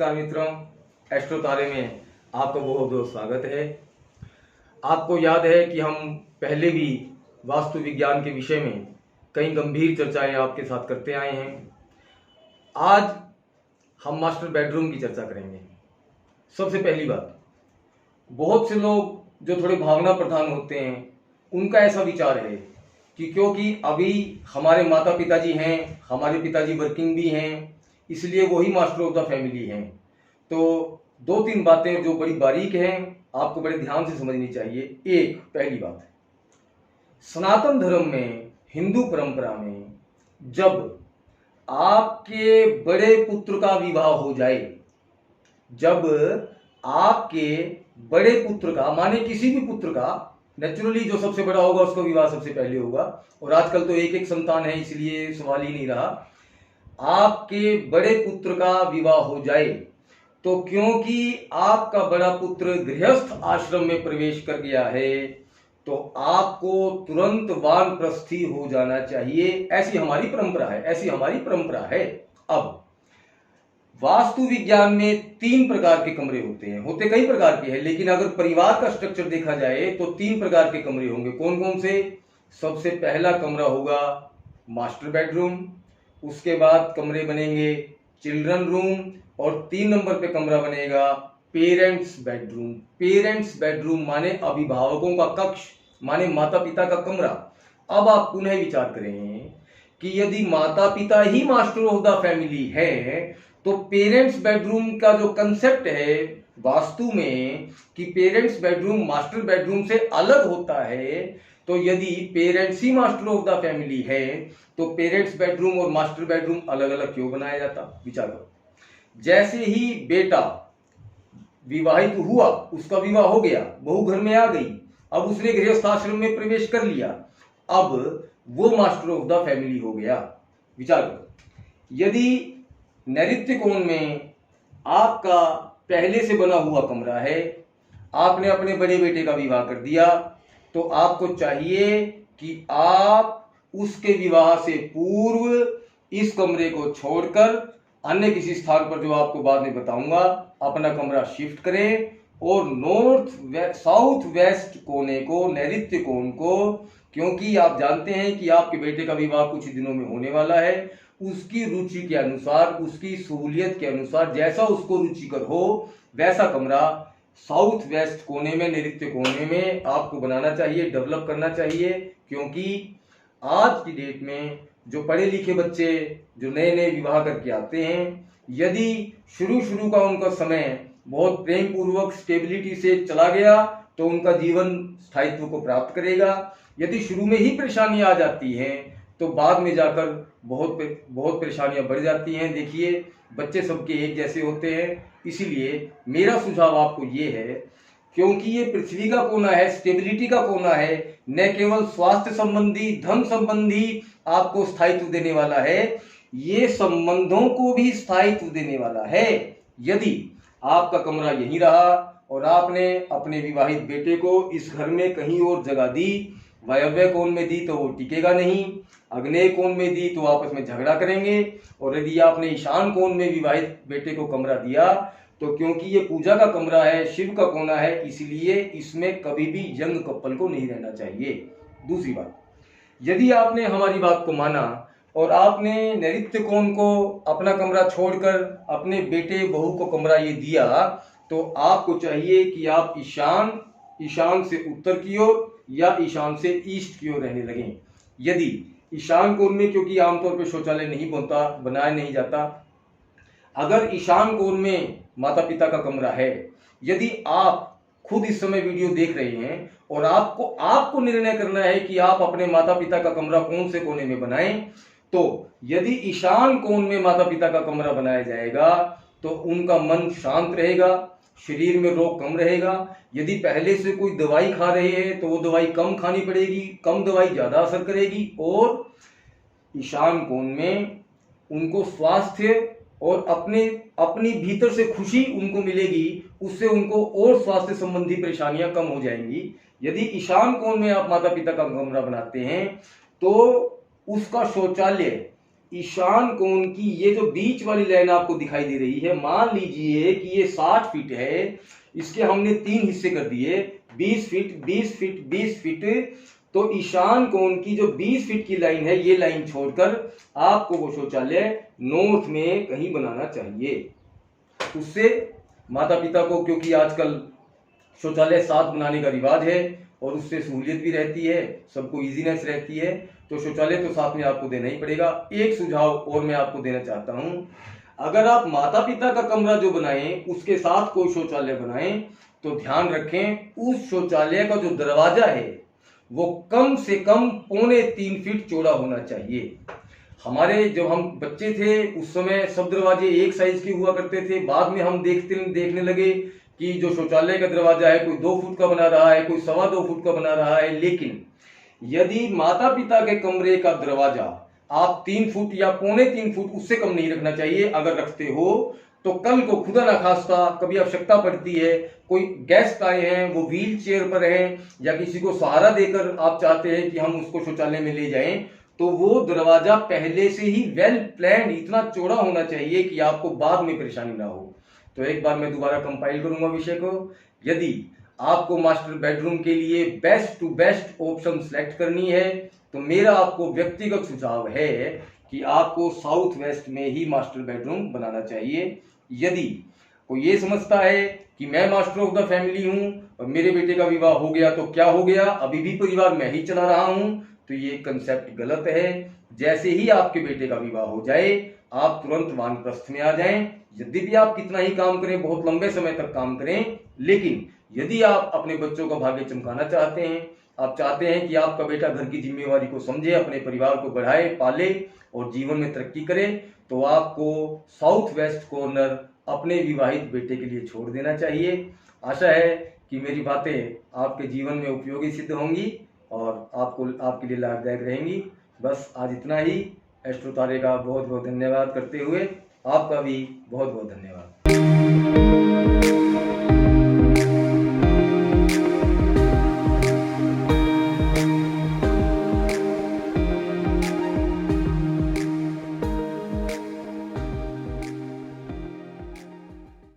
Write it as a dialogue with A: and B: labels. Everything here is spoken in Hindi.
A: नमस्कार मित्रों, एस्ट्रो तारे में आपका बहुत बहुत स्वागत है। आपको याद है कि हम पहले भी वास्तु विज्ञान के विषय में कई गंभीर चर्चाएं आपके साथ करते आए हैं। आज हम मास्टर बेडरूम की चर्चा करेंगे। सबसे पहली बात, बहुत से लोग जो थोड़े भावना प्रधान होते हैं उनका ऐसा विचार है कि क्योंकि अभी हमारे माता पिताजी हैं, हमारे पिताजी वर्किंग भी हैं, इसलिए वही मास्टर ऑफ द फैमिली हैं। तो दो तीन बातें जो बड़ी बारीक हैं, आपको बड़े ध्यान से समझनी चाहिए। एक, पहली बात, सनातन धर्म में, हिंदू परंपरा में, जब आपके बड़े पुत्र का विवाह हो जाए, जब आपके बड़े पुत्र का, माने किसी भी पुत्र का, नेचुरली जो सबसे बड़ा होगा उसका विवाह सबसे पहले होगा, और आजकल तो एक एक संतान है इसलिए सवाल ही नहीं रहा। आपके बड़े पुत्र का विवाह हो जाए तो क्योंकि आपका बड़ा पुत्र गृहस्थ आश्रम में प्रवेश कर गया है तो आपको तुरंत वानप्रस्थी हो जाना चाहिए। ऐसी हमारी परंपरा है, ऐसी हमारी परंपरा है। अब वास्तु विज्ञान में 3 प्रकार के कमरे होते हैं, होते कई प्रकार के हैं, लेकिन अगर परिवार का स्ट्रक्चर देखा जाए तो 3 प्रकार के कमरे होंगे। कौन कौन से? सबसे पहला कमरा होगा मास्टर बेडरूम, उसके बाद कमरे बनेंगे चिल्ड्रन रूम, और 3 नंबर पे कमरा बनेगा पेरेंट्स बेडरूम। पेरेंट्स बेडरूम माने अभिभावकों का कक्ष, माने माता पिता का कमरा। अब आप पुनः विचार करें कि यदि माता पिता ही मास्टर ऑफ द फैमिली है तो पेरेंट्स बेडरूम का जो कंसेप्ट है वास्तु में कि पेरेंट्स बेडरूम मास्टर बेडरूम से अलग होता है, तो यदि parents he master of the family है तो पेरेंट्स बेडरूम और मास्टर बेडरूम अलग अलग क्यों बनाया जाता? विचार करो। जैसे ही बेटा विवाहित हुआ, उसका विवाह हो गया, बहू घर में आ गई, अब उसने गृहस्थ आश्रम में प्रवेश कर लिया, अब वो मास्टर ऑफ द फैमिली हो गया। विचार करो, यदि नैऋत्य कोण में आपका पहले से बना हुआ कमरा है, आपने अपने बड़े बेटे का विवाह कर दिया, तो आपको चाहिए कि आप उसके विवाह से पूर्व इस कमरे को छोड़कर अन्य किसी स्थान पर, जो आपको बाद में बताऊंगा, अपना कमरा शिफ्ट करें और साउथ वेस्ट कोने को, नैऋत्य कोण को, क्योंकि आप जानते हैं कि आपके बेटे का विवाह कुछ दिनों में होने वाला है, उसकी रुचि के अनुसार, उसकी सहूलियत के अनुसार, जैसा उसको रुचिकर हो वैसा कमरा साउथ वेस्ट कोने में, नैऋत्य कोने में आपको बनाना चाहिए, डेवलप करना चाहिए। क्योंकि आज की डेट में जो पढ़े लिखे बच्चे जो नए नए विवाह करके आते हैं, यदि शुरू का उनका समय बहुत प्रेम पूर्वक स्टेबिलिटी से चला गया तो उनका जीवन स्थायित्व को प्राप्त करेगा। यदि शुरू में ही परेशानियां आ जाती हैं तो बाद में जाकर बहुत परेशानियां बढ़ जाती हैं। देखिए, बच्चे सबके एक जैसे होते हैं, इसीलिए मेरा सुझाव आपको ये है, क्योंकि ये पृथ्वी का कोना है, स्टेबिलिटी का कोना है, न केवल स्वास्थ्य संबंधी, धन संबंधी आपको स्थायित्व देने वाला है, ये संबंधों को भी स्थायित्व देने वाला है। यदि आपका कमरा यहीं रहा और आपने अपने विवाहित बेटे को इस घर में कहीं और जगह दी, वायव्य कोण में दी तो वो टिकेगा नहीं, आग्नेय कोण में दी तो आपस में झगड़ा करेंगे, और यदि आपने ईशान कोण में विवाहित बेटे को कमरा दिया तो क्योंकि ये पूजा का कमरा है, शिव का कोना है, इसलिए इसमें कभी भी यंग कपल को नहीं रहना चाहिए। दूसरी बात, यदि आपने हमारी बात को माना और आपने नैऋत्य कोण को अपना कमरा छोड़कर अपने बेटे बहू को कमरा ये दिया, तो आपको चाहिए कि आप ईशान से उत्तर की ओर या ईशान से ईस्ट की ओर रहने लगें। यदि ईशान कोण में, क्योंकि आमतौर पर शौचालय नहीं बनाया नहीं जाता, अगर ईशान कोण में माता पिता का कमरा है, यदि आप खुद इस समय वीडियो देख रहे हैं और आपको निर्णय करना है कि आप अपने माता पिता का कमरा कौन से कोने में बनाएं, तो यदि ईशान कोण में माता पिता का कमरा बनाया जाएगा तो उनका मन शांत रहेगा, शरीर में रोग कम रहेगा। यदि पहले से कोई दवाई खा रहे हैं तो वो दवाई कम खानी पड़ेगी, कम दवाई ज्यादा असर करेगी, और ईशान कोण में उनको स्वास्थ्य और अपनी भीतर से खुशी उनको मिलेगी, उससे उनको और स्वास्थ्य संबंधी परेशानियां कम हो जाएंगी। यदि ईशान कोण में आप माता पिता का कमरा बनाते हैं तो उसका शौचालय ईशान कोण की ये जो बीच वाली लाइन आपको दिखाई दे रही है, मान लीजिए कि ये 60 फीट है, इसके हमने 3 हिस्से कर दिए, 20 फीट 20 फीट 20 फीट। तो ईशान कोण की जो 20 फीट की लाइन है, ये लाइन छोड़कर आपको वो शौचालय नॉर्थ में कहीं बनाना चाहिए। उससे माता पिता को, क्योंकि आजकल शौचालय साथ बनाने का रिवाज है और उससे सहूलियत भी रहती है, सबको इजीनेस रहती है, तो शौचालय तो साथ में आपको देना ही पड़ेगा। एक सुझाव और मैं आपको देना चाहता हूं, अगर आप माता पिता का कमरा जो बनाएं उसके साथ कोई शौचालय बनाएं तो ध्यान रखें उस शौचालय का जो दरवाजा है वो कम से कम 3.25 फीट चौड़ा होना चाहिए। हमारे जब हम बच्चे थे उस समय सब दरवाजे एक साइज के हुआ करते थे, बाद में हम देखने लगे कि जो शौचालय का दरवाजा है कोई 2 फुट का बना रहा है, कोई 2.25 फुट का बना रहा है। लेकिन यदि माता पिता के कमरे का दरवाजा आप 3 फुट या 3.25 फुट, उससे कम नहीं रखना चाहिए। अगर रखते हो तो कल को खुदा ना खास्ता कभी आवश्यकता पड़ती है, कोई गेस्ट आए हैं, वो व्हील चेयर पर हैं या किसी को सहारा देकर आप चाहते हैं कि हम उसको शौचालय में ले जाएं, तो वो दरवाजा पहले से ही वेल प्लान इतना चौड़ा होना चाहिए कि आपको बाद में परेशानी ना हो। तो एक बार मैं दोबारा कंपाइल करूंगा विषय को। यदि आपको मास्टर बेडरूम के लिए best to best option select करनी है तो मेरा आपको व्यक्तिगत सुझाव है कि आपको साउथ वेस्ट में ही मास्टर बेडरूम बनाना चाहिए। यदि कोई ये समझता है कि मैं मास्टर ऑफ द फैमिली हूं और मेरे बेटे का विवाह हो गया तो क्या हो गया, अभी भी परिवार मैं ही चला रहा हूं, तो ये कंसेप्ट गलत है। जैसे ही आपके बेटे का विवाह हो जाए आप तुरंत वानप्रस्थ में आ जाएं। यद्यपि आप कितना ही काम करें, बहुत लंबे समय तक काम करें, लेकिन यदि आप अपने बच्चों का भाग्य चमकाना चाहते हैं, आप चाहते हैं कि आपका बेटा घर की जिम्मेवारी को समझे, अपने परिवार को बढ़ाए, पाले और जीवन में तरक्की करे, तो आपको साउथ वेस्ट कॉर्नर अपने विवाहित बेटे के लिए छोड़ देना चाहिए। आशा है कि मेरी बातें आपके जीवन में उपयोगी सिद्ध होंगी और आपके लिए लाभदायक रहेंगी। बस आज इतना ही। एस्ट्रो तारे का बहुत बहुत धन्यवाद करते हुए आपका भी बहुत बहुत धन्यवाद।